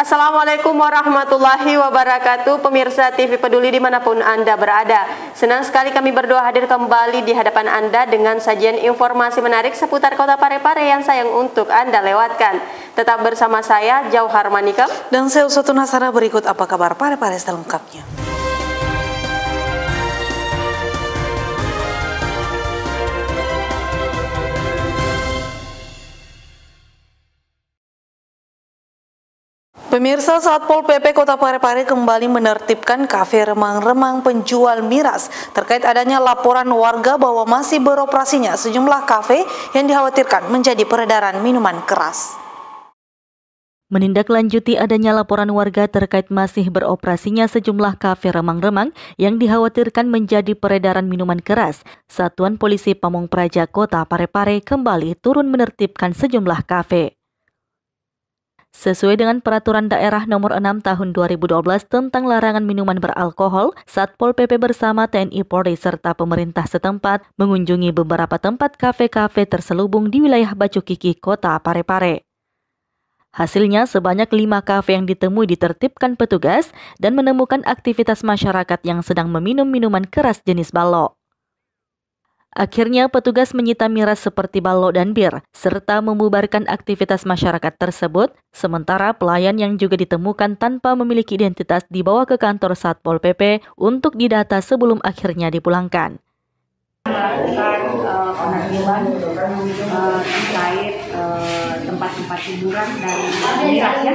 Assalamualaikum warahmatullahi wabarakatuh. Pemirsa TV Peduli dimanapun Anda berada, senang sekali kami berdua hadir kembali di hadapan Anda dengan sajian informasi menarik seputar Kota Parepare yang sayang untuk Anda lewatkan. Tetap bersama saya Jauhar Manikam dan saya Uswatun Hasana. Berikut apa kabar Parepare selengkapnya. Pemirsa, Satpol PP Kota Parepare kembali menertibkan kafe remang-remang penjual miras terkait adanya laporan warga bahwa masih beroperasinya sejumlah kafe yang dikhawatirkan menjadi peredaran minuman keras. Menindaklanjuti adanya laporan warga terkait masih beroperasinya sejumlah kafe remang-remang yang dikhawatirkan menjadi peredaran minuman keras, Satuan Polisi Pamong Praja Kota Parepare kembali turun menertibkan sejumlah kafe. Sesuai dengan Peraturan Daerah Nomor 6 Tahun 2012 tentang larangan minuman beralkohol, Satpol PP bersama TNI Polri serta pemerintah setempat mengunjungi beberapa tempat kafe-kafe terselubung di wilayah Bacukiki, Kota Parepare. Hasilnya, sebanyak 5 kafe yang ditemui ditertibkan petugas dan menemukan aktivitas masyarakat yang sedang meminum minuman keras jenis balok. Akhirnya petugas menyita miras seperti balok dan bir, serta membubarkan aktivitas masyarakat tersebut, sementara pelayan yang juga ditemukan tanpa memiliki identitas dibawa ke kantor Satpol PP untuk didata sebelum akhirnya dipulangkan. Melakukan penertiban terkait tempat-tempat hiburan dan miras ya,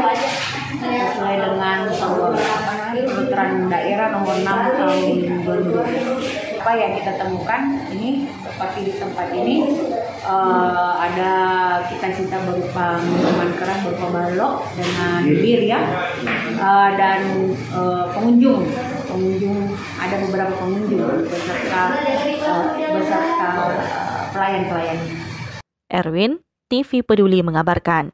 sesuai dengan Peraturan Daerah Nomor 6 Tahun 2012. Apa yang kita temukan ini seperti di tempat ini ada kita sita berupa minuman keras berupa balok dengan bir ya, dan pengunjung ada beberapa pengunjung beserta pelayan-pelayan. Erwin, TV Peduli mengabarkan.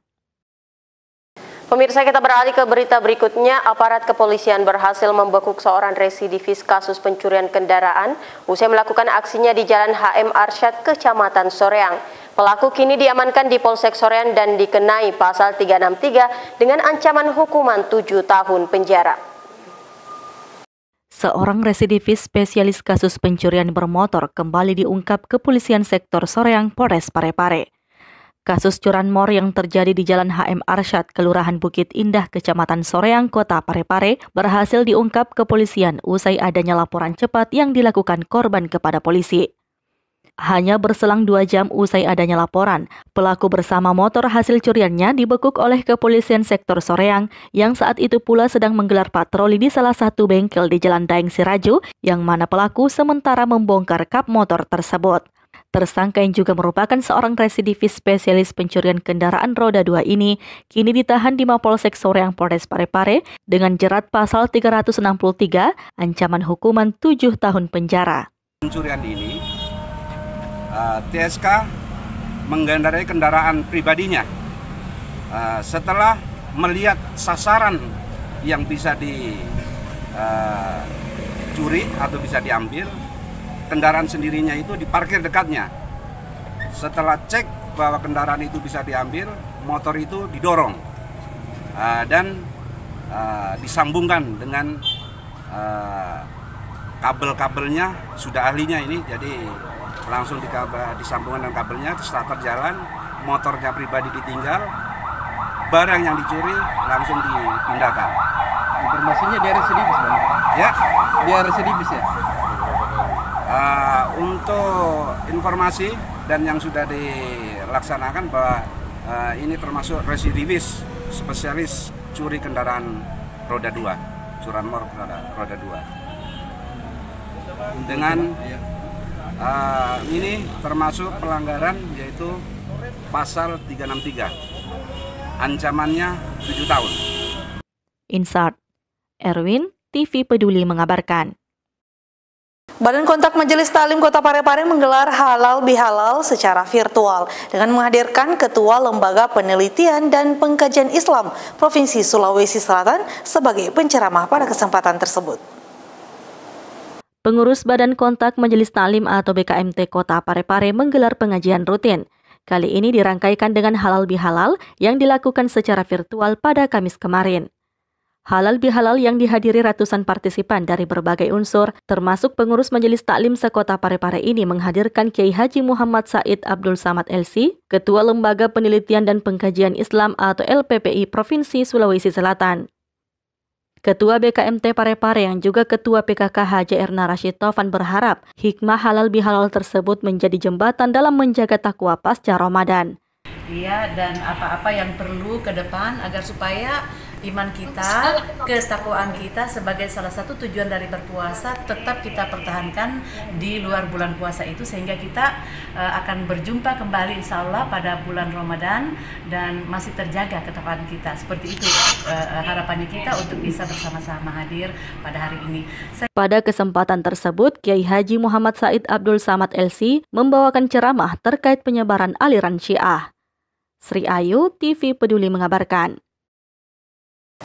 Pemirsa, kita beralih ke berita berikutnya. Aparat kepolisian berhasil membekuk seorang residivis kasus pencurian kendaraan usai melakukan aksinya di Jalan HM Arsyad, Kecamatan Soreang. Pelaku kini diamankan di Polsek Soreang dan dikenai pasal 363 dengan ancaman hukuman 7 tahun penjara. Seorang residivis spesialis kasus pencurian bermotor kembali diungkap Kepolisian Sektor Soreang, Polres Parepare. Kasus curanmor yang terjadi di Jalan HM Arsyad, Kelurahan Bukit Indah, Kecamatan Soreang, Kota Parepare berhasil diungkap kepolisian usai adanya laporan cepat yang dilakukan korban kepada polisi. Hanya berselang 2 jam usai adanya laporan, pelaku bersama motor hasil curiannya dibekuk oleh Kepolisian Sektor Soreang yang saat itu pula sedang menggelar patroli di salah satu bengkel di Jalan Daeng Siraju, yang mana pelaku sementara membongkar kap motor tersebut. Tersangka yang juga merupakan seorang residivis spesialis pencurian kendaraan roda 2 ini kini ditahan di Mapolsek Soreang, Polres Parepare dengan jerat pasal 363, ancaman hukuman 7 tahun penjara. Pencurian ini, TSK mengendarai kendaraan pribadinya. Setelah melihat sasaran yang bisa dicuri atau bisa diambil, kendaraan sendirinya itu diparkir dekatnya. Setelah cek bahwa kendaraan itu bisa diambil, motor itu didorong dan disambungkan dengan kabel-kabelnya, sudah ahlinya ini, jadi langsung disambungkan dengan kabelnya, starter jalan, motornya pribadi ditinggal, barang yang dicuri langsung dipindahkan. Informasinya dia residivis, Bang? Ya, dia residivis ya? Untuk informasi dan yang sudah dilaksanakan bahwa ini termasuk residivis spesialis curi kendaraan roda 2, curanmor roda 2. Dengan ini termasuk pelanggaran yaitu pasal 363, ancamannya 7 tahun. Insert, Erwin, TV Peduli mengabarkan. Badan Kontak Majelis Taklim Kota Parepare menggelar halal bihalal secara virtual dengan menghadirkan Ketua Lembaga Penelitian dan Pengkajian Islam Provinsi Sulawesi Selatan sebagai penceramah pada kesempatan tersebut. Pengurus Badan Kontak Majelis Taklim atau BKMT Kota Parepare menggelar pengajian rutin. Kali ini dirangkaikan dengan halal bihalal yang dilakukan secara virtual pada Kamis kemarin. Halal bihalal yang dihadiri ratusan partisipan dari berbagai unsur, termasuk pengurus Majelis Taklim sekota Parepare ini menghadirkan Kiai Haji Muhammad Said Abdul Samad LC, Ketua Lembaga Penelitian dan Pengkajian Islam atau LPPI Provinsi Sulawesi Selatan. Ketua BKMT Parepare yang juga Ketua PKK HJR Rashid Taufan berharap hikmah halal bihalal tersebut menjadi jembatan dalam menjaga takwa pasca Ramadan. Iya, dan apa-apa yang perlu ke depan agar supaya iman kita, ketakwaan kita sebagai salah satu tujuan dari berpuasa tetap kita pertahankan di luar bulan puasa itu, sehingga kita akan berjumpa kembali insya Allah pada bulan Ramadan dan masih terjaga ketakwaan kita. Seperti itu harapannya kita untuk bisa bersama-sama hadir pada hari ini. Pada kesempatan tersebut, Kiai Haji Muhammad Said Abdul Samad LC membawakan ceramah terkait penyebaran aliran Syiah. Sri Ayu, TV Peduli mengabarkan.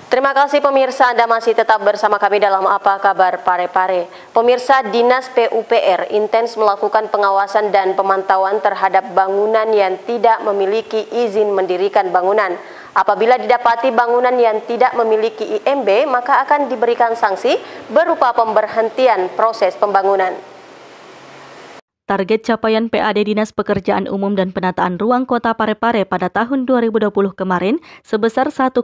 Terima kasih pemirsa, Anda masih tetap bersama kami dalam Apa Kabar Parepare. Pemirsa, Dinas PUPR intens melakukan pengawasan dan pemantauan terhadap bangunan yang tidak memiliki izin mendirikan bangunan. Apabila didapati bangunan yang tidak memiliki IMB, maka akan diberikan sanksi berupa pemberhentian proses pembangunan. Target capaian PAD Dinas Pekerjaan Umum dan Penataan Ruang Kota Parepare pada tahun 2020 kemarin sebesar 1,3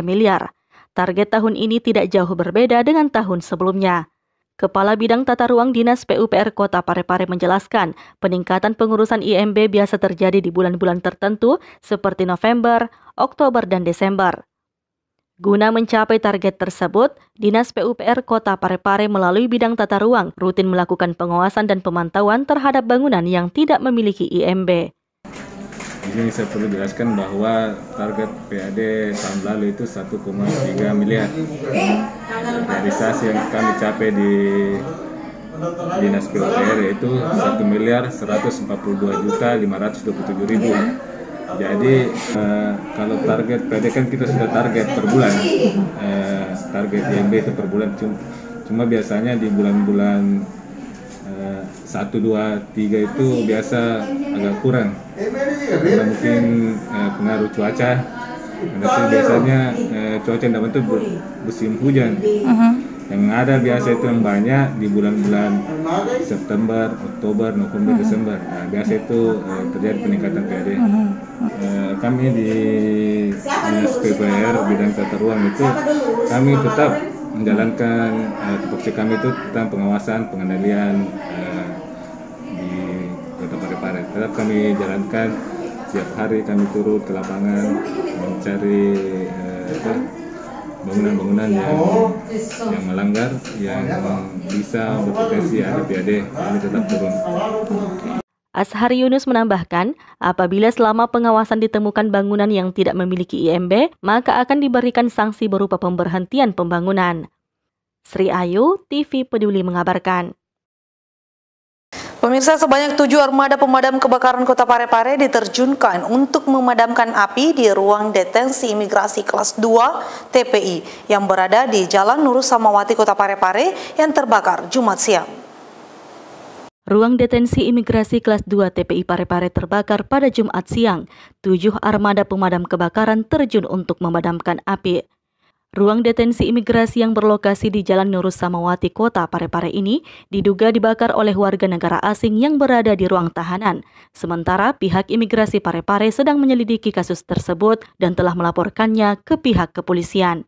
miliar. Target tahun ini tidak jauh berbeda dengan tahun sebelumnya. Kepala Bidang Tata Ruang Dinas PUPR Kota Parepare menjelaskan, peningkatan pengurusan IMB biasa terjadi di bulan-bulan tertentu seperti November, Oktober, dan Desember. Guna mencapai target tersebut, Dinas PUPR Kota Parepare melalui Bidang Tata Ruang rutin melakukan pengawasan dan pemantauan terhadap bangunan yang tidak memiliki IMB. Di sini saya perlu jelaskan bahwa target PAD tahun lalu itu 1,3 miliar. Realisasi yang kami capai di Dinas PUPR yaitu 1.542.527.000. Jadi kalau target PAD kan kita sudah target per bulan, target IMB itu per bulan. Cuma biasanya di bulan-bulan 1, 2, 3 itu biasa agak kurang. Karena mungkin pengaruh cuaca. Karena biasanya cuaca tidak bentuk musim hujan. Yang ada biasa itu yang banyak di bulan-bulan September, Oktober, November, Desember. Nah, biasa itu terjadi peningkatan PAD. Kami di Dinas PUPR Bidang Tata Ruang itu kami tetap menjalankan tupoksi kami itu tentang pengawasan, pengendalian di Kota Parepare. Tetap kami jalankan setiap hari, kami turun ke lapangan mencari bangunan-bangunan yang melanggar, yang bisa berpotensi ada PAD, kami tetap turun. Ashar Yunus menambahkan, apabila selama pengawasan ditemukan bangunan yang tidak memiliki IMB, maka akan diberikan sanksi berupa pemberhentian pembangunan. Sri Ayu, TV Peduli mengabarkan. Pemirsa, sebanyak 7 armada pemadam kebakaran Kota Parepare diterjunkan untuk memadamkan api di ruang detensi imigrasi kelas 2 TPI yang berada di Jalan Nurus Samawati Kota Parepare yang terbakar Jumat siang. Ruang detensi imigrasi kelas 2 TPI Parepare terbakar pada Jumat siang. 7 armada pemadam kebakaran terjun untuk memadamkan api. Ruang detensi imigrasi yang berlokasi di Jalan Nurus Samawati Kota Parepare ini diduga dibakar oleh warga negara asing yang berada di ruang tahanan. Sementara pihak imigrasi Parepare sedang menyelidiki kasus tersebut dan telah melaporkannya ke pihak kepolisian.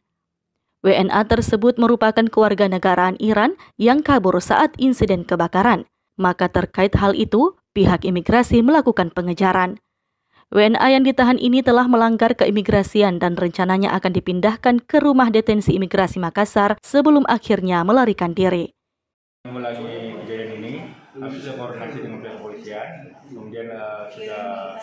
WNA tersebut merupakan kewarganegaraan Iran yang kabur saat insiden kebakaran. Maka terkait hal itu, pihak imigrasi melakukan pengejaran. WNA yang ditahan ini telah melanggar keimigrasian dan rencananya akan dipindahkan ke rumah detensi imigrasi Makassar sebelum akhirnya melarikan diri. Mengulangi kejadian ini, kami sudah koordinasi dengan pihak kepolisian, kemudian sudah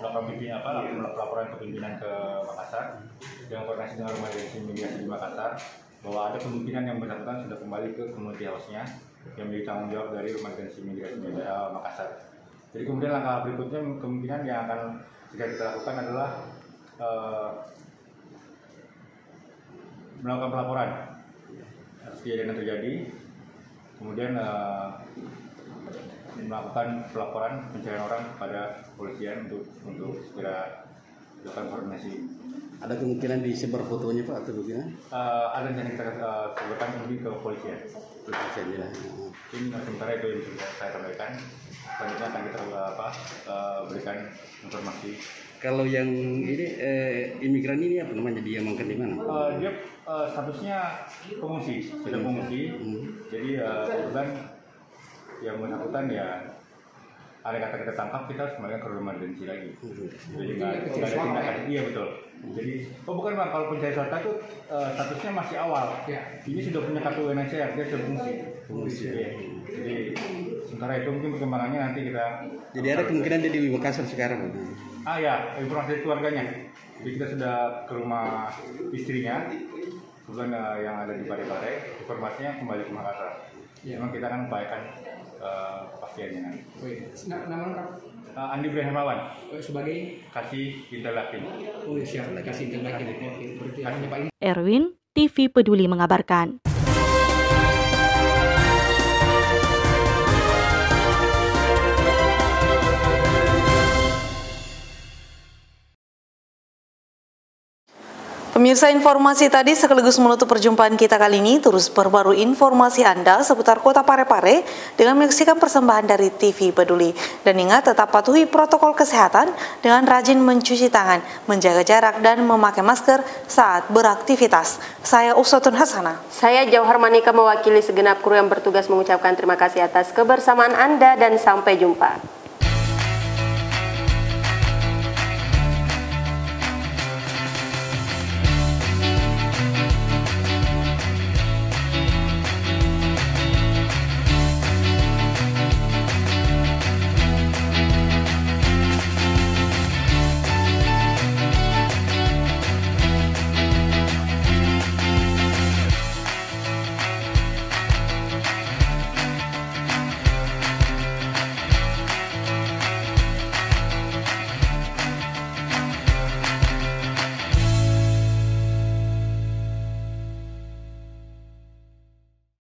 melakukan laporan ke pimpinan ke Makassar, dengan koordinasi dengan rumah detensi imigrasi di Makassar, bahwa ada kemungkinan yang bersangkutan sudah kembali ke community house-nya yang menjadi tanggung jawab dari rumah detensi imigrasi Makassar. Jadi kemudian langkah berikutnya kemungkinan yang akan segera kita lakukan adalah melakukan pelaporan atas kejadian yang terjadi, kemudian melakukan pelaporan pencarian orang kepada kepolisian untuk segera dilakukan koordinasi Ada kemungkinan disebar fotonya Pak atau bagaimana? Ada yang kita sebarkan lebih ke kepolisian. Kepolisian ya. Ini sementara itu yang sudah saya sampaikan. Selanjutnya akan kita berikan informasi. Kalau yang ini imigran ini apa namanya, diamankan di mana? Dia statusnya pengungsi, sudah pengungsi. Jadi kebetulan yang bersangkutan ya ada kata kita tangkap, kita harus kembalikan ke rumah detensi lagi. Jadi nggak ada tindakan. Iya betul. Jadi bukan Bang, kalau pencari fakta itu statusnya masih awal. Ini sudah punya kartu UNHCR, dia sudah pengungsi. Ya. Jadi sementara itu mungkin perkembangannya nanti kita. Jadi ada kemungkinan dia di Makassar sekarang. Ya, informasi dari keluarganya. Jadi kita sudah ke rumah istrinya, kebetulan yang ada di Parepare. Informasinya kembali ke Makassar. Memang kita akan upayakan pastiannya nanti. Nama lengkap? Andi Ibrahim Hermawan. Sebagai? Kasih Interlakin. Oh siap, Kasih Interlakin. Berarti hanya Pak ini. Erwin, TV Peduli mengabarkan. Pemirsa, informasi tadi sekaligus menutup perjumpaan kita kali ini. Terus perbarui informasi Anda seputar Kota Parepare dengan menyaksikan persembahan dari TV Peduli. Dan ingat, tetap patuhi protokol kesehatan dengan rajin mencuci tangan, menjaga jarak, dan memakai masker saat beraktivitas. Saya Uswatun Hasanah. Saya Jauhar Manika mewakili segenap kru yang bertugas mengucapkan terima kasih atas kebersamaan Anda dan sampai jumpa.